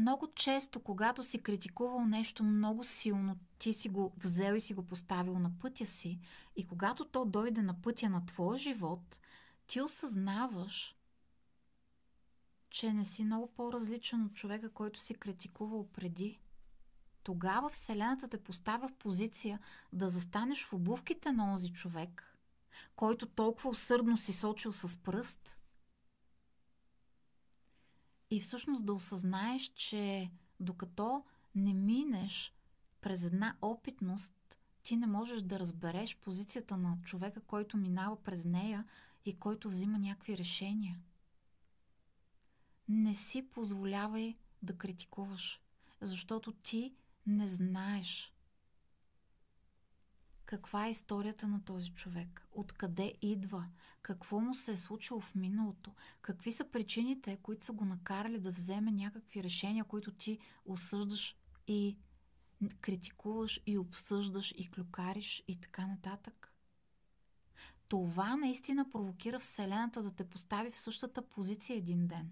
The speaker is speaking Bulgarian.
Много често, когато си критикувал нещо много силно, ти си го взел и си го поставил на пътя си, и когато то дойде на пътя на твоя живот, ти осъзнаваш, че не си много по-различен от човека, който си критикувал преди. Тогава Вселената те поставя в позиция да застанеш в обувките на онзи човек, който толкова усърдно си сочил с пръст, и всъщност да осъзнаеш, че докато не минеш през една опитност, ти не можеш да разбереш позицията на човека, който минава през нея и който взима някакви решения. Не си позволявай да критикуваш, защото ти не знаеш каква е историята на този човек, откъде идва, какво му се е случило в миналото, какви са причините, които са го накарали да вземе някакви решения, които ти осъждаш и критикуваш и обсъждаш и клюкариш и така нататък. Това наистина провокира Вселената да те постави в същата позиция един ден.